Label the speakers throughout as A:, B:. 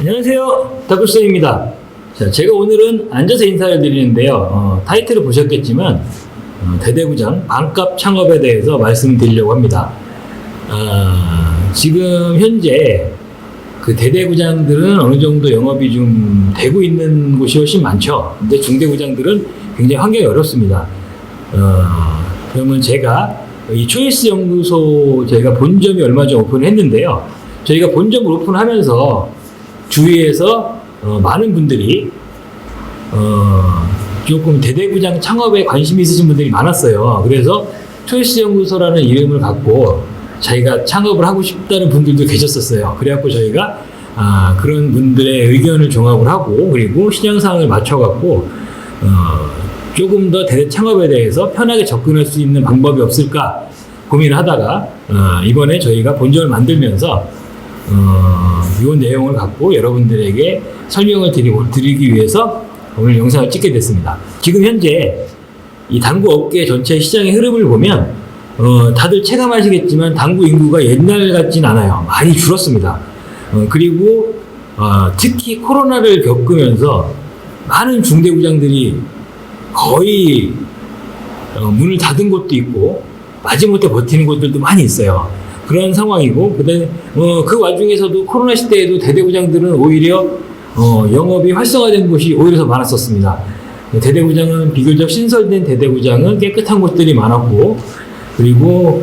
A: 안녕하세요, 닥터쌤입니다. 자, 제가 오늘은 앉아서 인사를 드리는데요. 타이틀을 보셨겠지만 대대구장 반값 창업에 대해서 말씀드리려고 합니다. 지금 현재 그 대대구장들은 어느 정도 영업이 좀 되고 있는 곳이 훨씬 많죠. 근데 중대구장들은 굉장히 환경이 어렵습니다. 그러면 제가 이 초이스 연구소 저희가 본점이 얼마 전 오픈을 했는데요. 저희가 본점을 오픈하면서 주위에서 많은 분들이 조금 대대구장 창업에 관심이 있으신 분들이 많았어요. 그래서 초이스 연구소라는 이름을 갖고 자기가 창업을 하고 싶다는 분들도 계셨었어요. 그래갖고 저희가 그런 분들의 의견을 종합을 하고 그리고 시장 상황을 맞춰갖고 조금 더 대대 창업에 대해서 편하게 접근할 수 있는 방법이 없을까 고민을 하다가 이번에 저희가 본점을 만들면서 이 내용을 갖고 여러분들에게 설명을 드리기 위해서 오늘 영상을 찍게 됐습니다. 지금 현재 이 당구 업계 전체 시장의 흐름을 보면 다들 체감하시겠지만 당구 인구가 옛날 같진 않아요. 많이 줄었습니다. 그리고 특히 코로나를 겪으면서 많은 중대구장들이 거의 문을 닫은 곳도 있고 마지못해 버티는 곳들도 많이 있어요. 그런 상황이고 그 와중에서도 코로나 시대에도 대대구장들은 오히려 영업이 활성화된 곳이 오히려 더 많았었습니다. 대대구장은 비교적 신설된 대대구장은 깨끗한 곳들이 많았고 그리고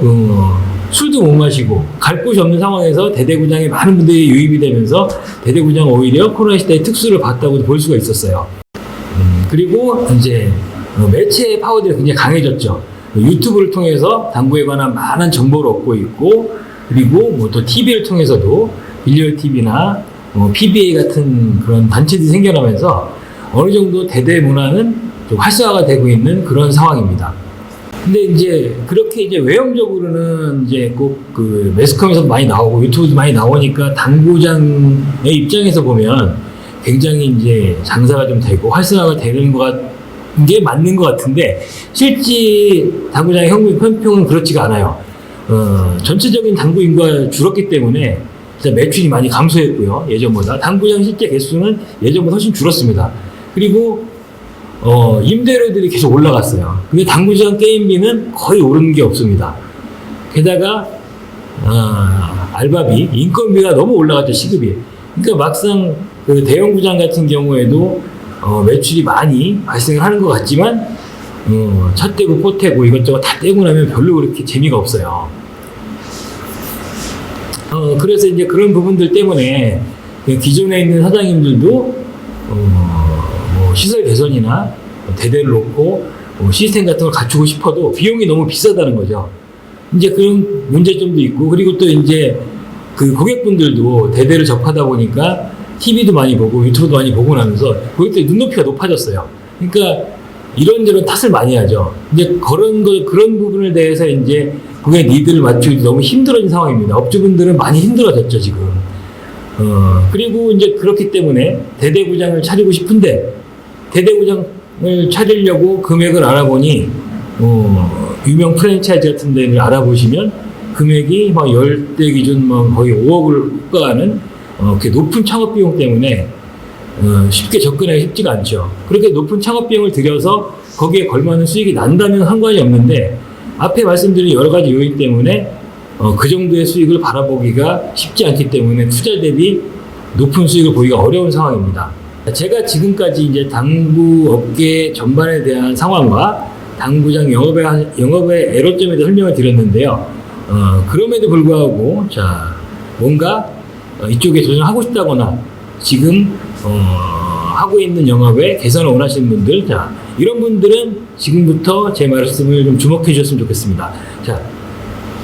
A: 술도 못 마시고 갈 곳이 없는 상황에서 대대구장에 많은 분들이 유입이 되면서 대대구장은 오히려 코로나 시대의 특수를 봤다고 볼 수가 있었어요. 그리고 이제 매체의 파워들이 굉장히 강해졌죠. 유튜브를 통해서 당구에 관한 많은 정보를 얻고 있고 그리고 뭐 또 TV를 통해서도 빌리얼 TV나 PBA 같은 그런 단체들이 생겨나면서 어느 정도 대대 문화는 좀 활성화가 되고 있는 그런 상황입니다. 근데 이제 그렇게 이제 외형적으로는 이제 꼭 그 매스컴에서 많이 나오고 유튜브도 많이 나오니까 당구장의 입장에서 보면 굉장히 이제 장사가 좀 되고 활성화가 되는 게 맞는 것 같은데 실제 당구장의 현평은 그렇지가 않아요. 전체적인 당구 인구가 줄었기 때문에 진짜 매출이 많이 감소했고요. 예전보다 당구장 실제 개수는 예전보다 훨씬 줄었습니다. 그리고 임대료들이 계속 올라갔어요. 근데 당구장 게임비는 거의 오른 게 없습니다. 게다가 알바비, 인건비가 너무 올라갔죠. 시급이. 그러니까 막상 그 대형구장 같은 경우에도 매출이 많이 발생을 하는 것 같지만 차 떼고 포 떼고 이것저것 다 떼고 나면 별로 그렇게 재미가 없어요. 그래서 이제 그런 부분들 때문에 기존에 있는 사장님들도 뭐 시설 개선이나 대대를 놓고 시스템 같은 걸 갖추고 싶어도 비용이 너무 비싸다는 거죠. 이제 그런 문제점도 있고 그리고 또 이제 그 고객분들도 대대를 접하다 보니까 TV도 많이 보고 유튜브도 많이 보고 나면서 고객들의 눈높이가 높아졌어요. 그러니까 이런저런 탓을 많이 하죠. 이제 그런 부분에 대해서 이제 고객 니드를 맞추기 너무 힘들어진 상황입니다. 업주분들은 많이 힘들어졌죠, 지금. 그리고 이제 그렇기 때문에 대대구장을 차리고 싶은데 대대구장을 차리려고 금액을 알아보니 유명 프랜차이즈 같은 데를 알아보시면 금액이 막 10대 기준 거의 5억을 호가하는 그 높은 창업 비용 때문에 쉽게 접근하기 쉽지가 않죠. 그렇게 높은 창업 비용을 들여서 거기에 걸맞는 수익이 난다면 상관이 없는데 앞에 말씀드린 여러 가지 요인 때문에 그 정도의 수익을 바라보기가 쉽지 않기 때문에 투자 대비 높은 수익을 보기가 어려운 상황입니다. 제가 지금까지 이제 당구 업계 전반에 대한 상황과 당구장 영업의 애로점에 대해 설명을 드렸는데요. 그럼에도 불구하고 뭔가 이쪽에 도전하고 싶다거나 지금 하고 있는 영업에 개선을 원하시는 분들, 이런 분들은 지금부터 제 말씀을 좀 주목해 주셨으면 좋겠습니다.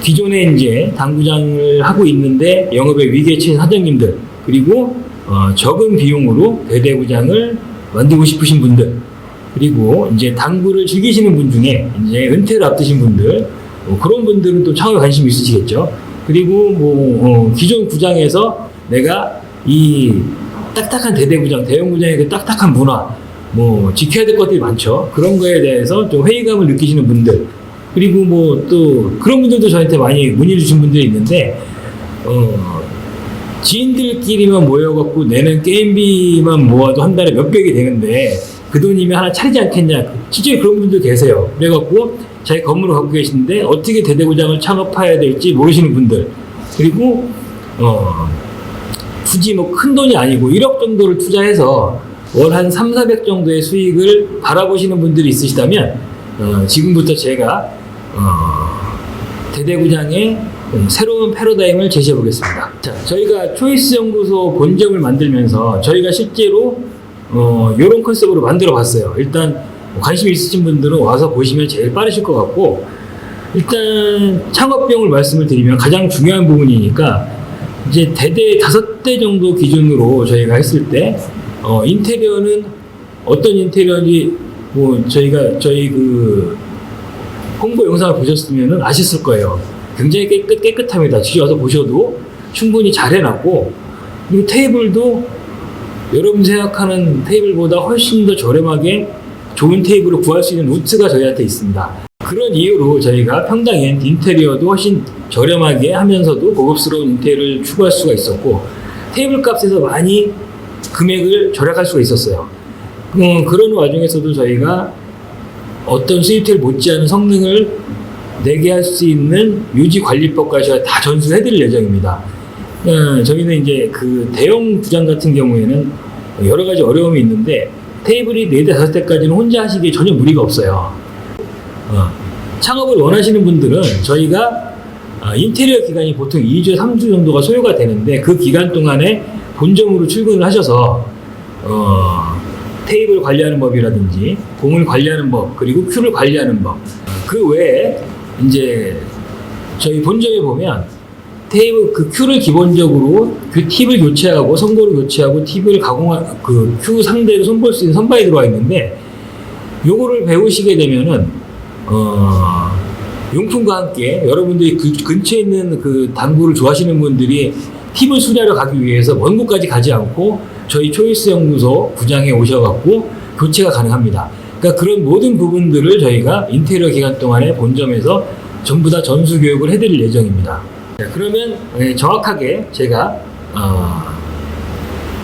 A: 기존에 이제 당구장을 하고 있는데 영업에 위기에 처한 사장님들, 그리고 적은 비용으로 대대구장을 만들고 싶으신 분들, 그리고 이제 당구를 즐기시는 분 중에 이제 은퇴를 앞두신 분들, 그런 분들은 또 창업에 관심이 있으시겠죠. 그리고 기존 구장에서 내가 이 딱딱한 대대구장, 대형구장의 그 딱딱한 문화, 지켜야 될 것들이 많죠. 그런 거에 대해서 좀 회의감을 느끼시는 분들, 그리고 또 그런 분들도 저한테 많이 문의 주신 분들이 있는데, 지인들끼리만 모여갖고 내는 게임비만 모아도 한 달에 몇백이 되는데 그 돈이면 하나 차리지 않겠냐. 실제로 그런 분들 계세요. 그래갖고 자기 건물을 갖고 계신데 어떻게 대대구장을 창업해야 될지 모르시는 분들, 그리고 굳이 뭐 큰 돈이 아니고 1억 정도를 투자해서 월 한 3, 400 정도의 수익을 바라보시는 분들이 있으시다면 지금부터 제가 대대구장의 새로운 패러다임을 제시해 보겠습니다. 자, 저희가 초이스 연구소 본점을 만들면서 저희가 실제로 이런 컨셉으로 만들어 봤어요. 일단 관심 있으신 분들은 와서 보시면 제일 빠르실 것 같고, 일단 창업 비용을 말씀을 드리면 가장 중요한 부분이니까 이제 대대 5대 정도 기준으로 저희가 했을 때 인테리어는 어떤 인테리어인지 뭐 저희 그 홍보 영상을 보셨으면 아셨을 거예요. 굉장히 깨끗합니다. 직접 와서 보셔도 충분히 잘 해놨고, 그리고 테이블도 여러분 생각하는 테이블보다 훨씬 더 저렴하게 좋은 테이블을 구할 수 있는 루트가 저희한테 있습니다. 그런 이유로 저희가 평당엔 인테리어도 훨씬 저렴하게 하면서도 고급스러운 인테리어를 추구할 수가 있었고, 테이블 값에서 많이 금액을 절약할 수가 있었어요. 그런 와중에서도 저희가 어떤 수입텔 못지않은 성능을 내게 할 수 있는 유지관리법까지 저희가 다 전수해드릴 예정입니다. 저희는 이제 그 대형 구장 같은 경우에는 여러 가지 어려움이 있는데 테이블이 4대, 5대까지는 혼자 하시기에 전혀 무리가 없어요. 창업을 원하시는 분들은 저희가 인테리어 기간이 보통 2주, 3주 정도가 소요가 되는데 그 기간 동안에 본점으로 출근을 하셔서 테이블 관리하는 법이라든지 공을 관리하는 법, 그리고 큐를 관리하는 법, 그 외에 이제 저희 본점에 보면 테이블 그 큐를 기본적으로 그 팁을 교체하고 선고를 교체하고 팁을 가공한 그 큐 상대로 손볼 수 있는 선반이 들어와 있는데, 요거를 배우시게 되면은 용품과 함께 여러분들이 그 근처에 있는 그 당구를 좋아하시는 분들이 팁을 수리하러 가기 위해서 먼 곳까지 가지 않고 저희 초이스 연구소 구장에 오셔갖고 교체가 가능합니다. 그러니까 그런 모든 부분들을 저희가 인테리어 기간 동안에 본점에서 전부 다 전수 교육을 해드릴 예정입니다. 그러면 정확하게 저희가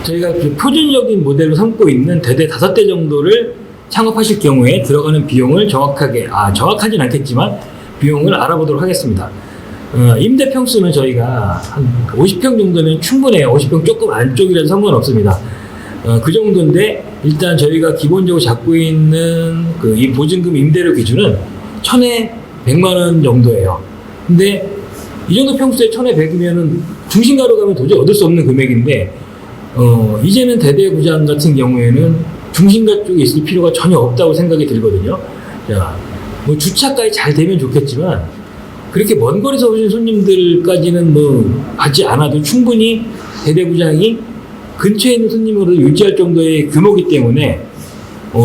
A: 그 표준적인 모델로 삼고 있는 대대 5대 정도를 창업하실 경우에 들어가는 비용을 정확하진 않겠지만 비용을 알아보도록 하겠습니다. 임대 평수는 저희가 한 50평 정도면 충분해요. 50평 조금 안쪽이라도 상관없습니다. 그 정도인데 일단 저희가 기본적으로 잡고 있는 이 보증금 임대료 기준은 1,000에 100만 원 정도예요. 근데 이 정도 평수에 1,000에 100이면은 중심가로 가면 도저히 얻을 수 없는 금액인데, 이제는 대대구장 같은 경우에는 중심가 쪽에 있을 필요가 전혀 없다고 생각이 들거든요. 자, 뭐 주차까지 잘 되면 좋겠지만, 그렇게 먼 거리에서 오신 손님들까지는 뭐 받지 않아도 충분히 대대구장이 근처에 있는 손님으로 유지할 정도의 규모이기 때문에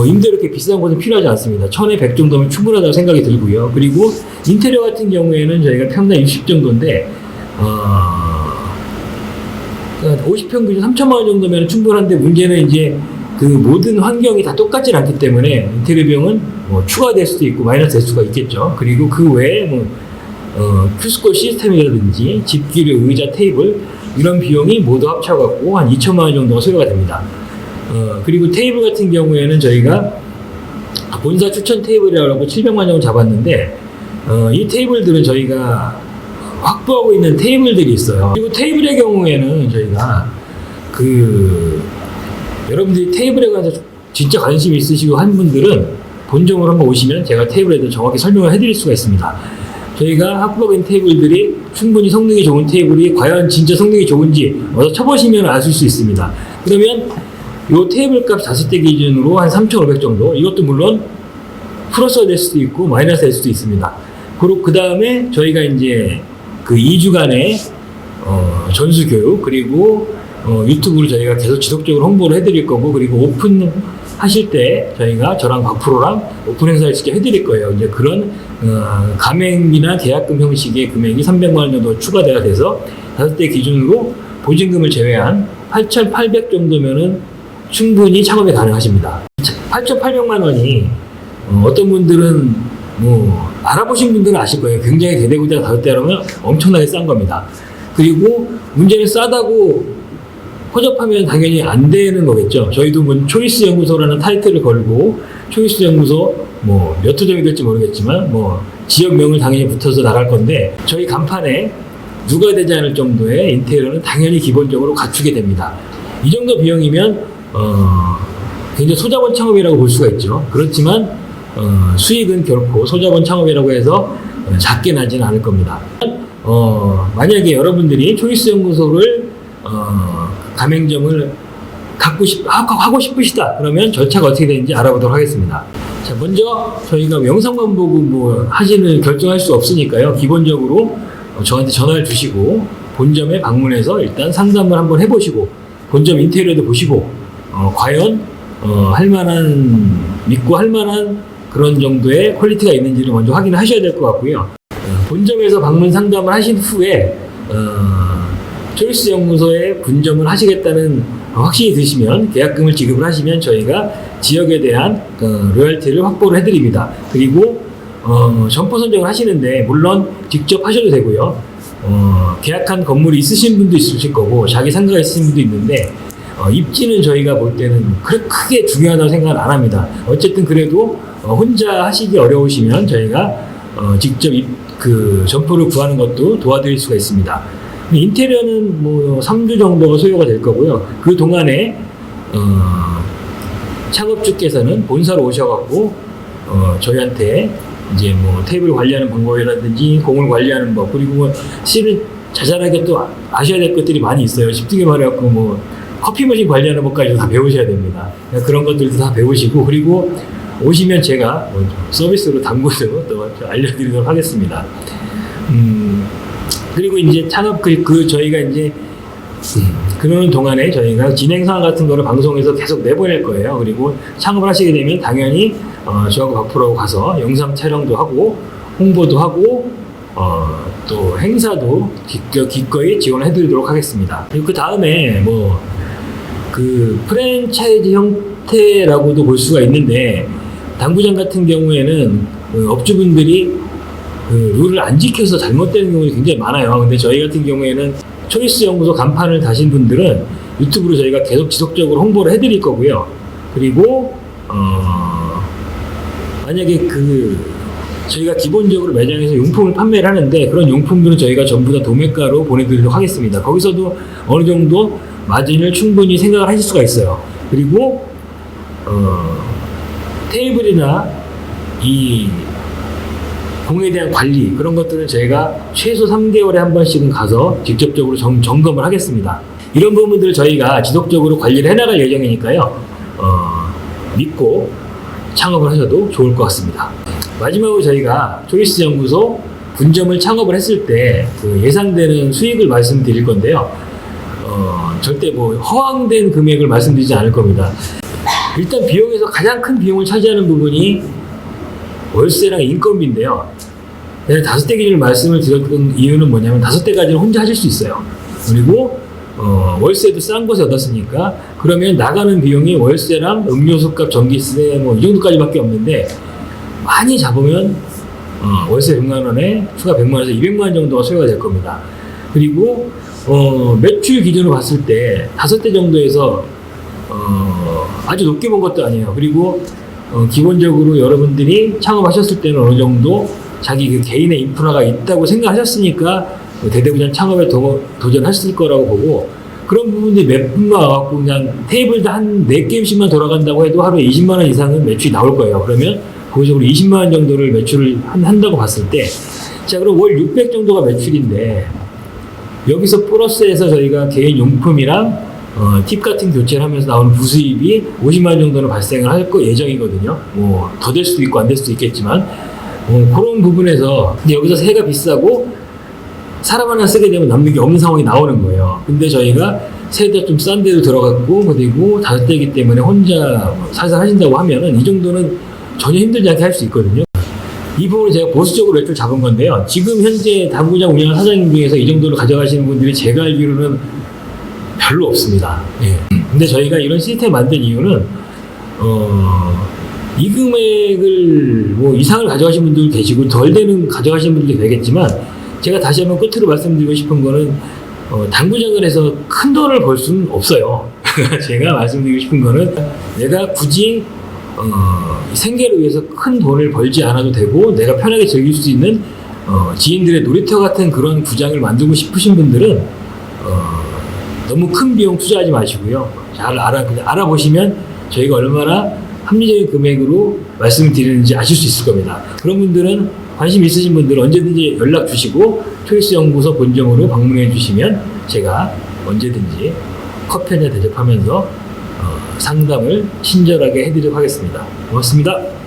A: 임대료 이렇게 비싼 것은 필요하지 않습니다. 1,000에 100 정도면 충분하다고 생각이 들고요. 그리고 인테리어 같은 경우에는 저희가 평당 60 정도인데 50평 기준 3,000만 원 정도면 충분한데, 문제는 이제 그 모든 환경이 다 똑같진 않기 때문에 인테리어 비용은 추가될 수도 있고 마이너스 될 수가 있겠죠. 그리고 그 외에 큐스코 시스템이라든지 집기류, 의자, 테이블 이런 비용이 모두 합쳐갖고 한 2,000만 원 정도가 소요가 됩니다. 그리고 테이블 같은 경우에는 저희가 본사 추천 테이블이라고 700만 원 정도 잡았는데, 이 테이블들은 저희가 확보하고 있는 테이블들이 있어요. 그리고 테이블의 경우에는 저희가 여러분들이 테이블에 관해서 진짜 관심 있으시고 한 분들은 본점으로 한번 오시면 제가 테이블에 대해서 정확히 설명을 해드릴 수가 있습니다. 저희가 확보하고 있는 테이블들이 충분히 성능이 좋은 테이블이 과연 진짜 성능이 좋은지 와서 쳐보시면 아실 수 있습니다. 그러면 이 테이블 값 5대 기준으로 한 3,500 정도, 이것도 물론 플러스가 될 수도 있고 마이너스 될 수도 있습니다. 그리고 그 다음에 저희가 이제 그 2주간의 전수 교육, 그리고 유튜브로 저희가 계속 지속적으로 홍보를 해드릴 거고, 그리고 오픈 하실 때 저희가 저랑 박프로랑 오픈 행사를 직접 해드릴 거예요. 이제 그런 가맹이나 계약금 형식의 금액이 300만 원 정도 추가가 돼서 5대 기준으로 보증금을 제외한 8,800 정도면은 충분히 창업이 가능하십니다. 8,800만 원이 어떤 분들은 알아보신 분들은 아실 거예요. 굉장히 대대구장 5대라면 엄청나게 싼 겁니다. 그리고 문제는 싸다고 허접하면 당연히 안 되는 거겠죠. 저희도 뭐 초이스 연구소라는 타이틀을 걸고 초이스 연구소 뭐 몇 호점이 될지 모르겠지만 뭐 지역명을 당연히 붙어서 나갈 건데 저희 간판에 누가 되지 않을 정도의 인테리어는 당연히 기본적으로 갖추게 됩니다. 이 정도 비용이면 굉장히 소자본 창업이라고 볼 수가 있죠. 그렇지만 수익은 결코 소자본 창업이라고 해서 작게 나지는 않을 겁니다. 만약에 여러분들이 초이스 연구소를 가맹점을 하고 싶으시다 그러면 절차가 어떻게 되는지 알아보도록 하겠습니다. 자, 먼저 저희가 영상만 보고 뭐 하시는 결정할 수 없으니까요. 기본적으로 저한테 전화를 주시고 본점에 방문해서 일단 상담을 한번 해보시고 본점 인테리어도 보시고 과연 믿고 할 만한 그런 정도의 퀄리티가 있는지를 먼저 확인을 하셔야 될 것 같고요. 본점에서 방문 상담을 하신 후에 초이스 연구소에 분점을 하시겠다는 확신이 드시면 계약금을 지급을 하시면 저희가 지역에 대한 로열티를 확보를 해드립니다. 그리고 점포 선정을 하시는데 물론 직접 하셔도 되고요. 계약한 건물이 있으신 분도 있으실 거고 자기 상가가 있으신 분도 있는데 입지는 저희가 볼 때는 그렇게 크게 중요하다고 생각은 안 합니다. 어쨌든 그래도 혼자 하시기 어려우시면 저희가 직접 그 점포를 구하는 것도 도와드릴 수가 있습니다. 인테리어는 뭐 3주 정도가 소요가 될 거고요. 그 동안에 창업주께서는 본사로 오셔갖고 저희한테 이제 뭐 테이블 관리하는 방법이라든지 공을 관리하는 법 그리고 뭐 실은 자잘하게 또 아셔야 될 것들이 많이 있어요. 쉽게 말해갖고 뭐 커피 머신 관리하는 법까지도 다 배우셔야 됩니다. 그런 것들도 다 배우시고 그리고 오시면 제가 뭐 서비스로 당구도 또 알려드리도록 하겠습니다. 그리고 이제 창업 저희가 이제 그러는 동안에 저희가 진행 상황 같은 거를 방송에서 계속 내보낼 거예요. 그리고 창업을 하시게 되면 당연히 저하고 박프로하고 가서 영상 촬영도 하고 홍보도 하고 또 행사도 기꺼이 지원을 해드리도록 하겠습니다. 그리고 그 다음에 뭐 그 프랜차이즈 형태라고도 볼 수가 있는데 당구장 같은 경우에는 업주분들이 룰을 안 지켜서 잘못되는 경우가 굉장히 많아요. 근데 저희 같은 경우에는 초이스 연구소 간판을 다신 분들은 유튜브로 저희가 계속 지속적으로 홍보를 해드릴 거고요. 그리고 만약에 저희가 기본적으로 매장에서 용품을 판매를 하는데 그런 용품들은 저희가 전부 다 도매가로 보내드리도록 하겠습니다. 거기서도 어느 정도 마진을 충분히 생각을 하실 수가 있어요. 그리고 테이블이나 이 공에 대한 관리 그런 것들은 저희가 최소 3개월에 한 번씩은 가서 직접적으로 점검을 하겠습니다. 이런 부분들을 저희가 지속적으로 관리를 해나갈 예정이니까요. 믿고 창업을 하셔도 좋을 것 같습니다. 마지막으로 저희가 초이스 연구소 분점을 창업을 했을 때 그 예상되는 수익을 말씀드릴 건데요. 절대 뭐 허황된 금액을 말씀드리지 않을 겁니다. 일단 비용에서 가장 큰 비용을 차지하는 부분이 월세랑 인건비인데요. 그냥 5대 기준을 말씀을 드렸던 이유는 뭐냐면 5대까지는 혼자 하실 수 있어요. 그리고 월세도 싼 곳에 얻었으니까 그러면 나가는 비용이 월세랑 음료수값, 전기세 뭐 이 정도까지밖에 없는데 많이 잡으면 월세 100만 원에 추가 100만 원에서 200만 원 정도가 소요가 될 겁니다. 그리고 매출 기준으로 봤을 때 5대 정도에서 아주 높게 본 것도 아니에요. 그리고 기본적으로 여러분들이 창업하셨을 때는 어느 정도 자기 그 개인의 인프라가 있다고 생각하셨으니까 대대부전 창업에 도전하실 거라고 보고 그런 부분들이 몇 분만 와갖고 그냥 테이블도 한 4게임씩만 돌아간다고 해도 하루에 20만 원 이상은 매출이 나올 거예요. 그러면 고의적으로 20만 원 정도를 매출을 한다고 봤을 때 자 그럼 월 600 정도가 매출인데 여기서 플러스해서 저희가 개인 용품이랑 팁 같은 교체를 하면서 나오는 부수입이 50만 원 정도는 발생을 할 예정이거든요. 뭐 더 될 수도 있고 안 될 수도 있겠지만 그런 부분에서 근데 여기서 세가 비싸고 사람 하나 쓰게 되면 남는 게 없는 상황이 나오는 거예요. 근데 저희가 세도 좀 싼 데도 들어갔고 그리고 5대이기 때문에 혼자 살살 하신다고 하면은 이 정도는 전혀 힘들지 않게 할 수 있거든요. 이 부분을 제가 보수적으로 매출 잡은 건데요. 지금 현재 당구장 운영하는 사장님 중에서 이 정도로 가져가시는 분들이 제가 알기로는 별로 없습니다. 예. 근데 저희가 이런 시스템 만든 이유는 이 금액을 뭐 이상을 가져가신 분들 계시고 덜 되는 가져가시는 분들도 되겠지만 제가 다시 한번 끝으로 말씀드리고 싶은 거는 당구장을 해서 큰 돈을 벌 수는 없어요. 제가 말씀드리고 싶은 거는 내가 굳이 생계를 위해서 큰 돈을 벌지 않아도 되고 내가 편하게 즐길 수 있는 지인들의 놀이터 같은 그런 구장을 만들고 싶으신 분들은 너무 큰 비용 투자하지 마시고요. 잘 그냥 알아보시면 저희가 얼마나 합리적인 금액으로 말씀을 드리는지 아실 수 있을 겁니다. 그런 분들은 관심 있으신 분들은 언제든지 연락 주시고 초이스 연구소 본점으로 방문해 주시면 제가 언제든지 커피 한잔 대접하면서 상담을 친절하게 해드리도록 하겠습니다. 고맙습니다.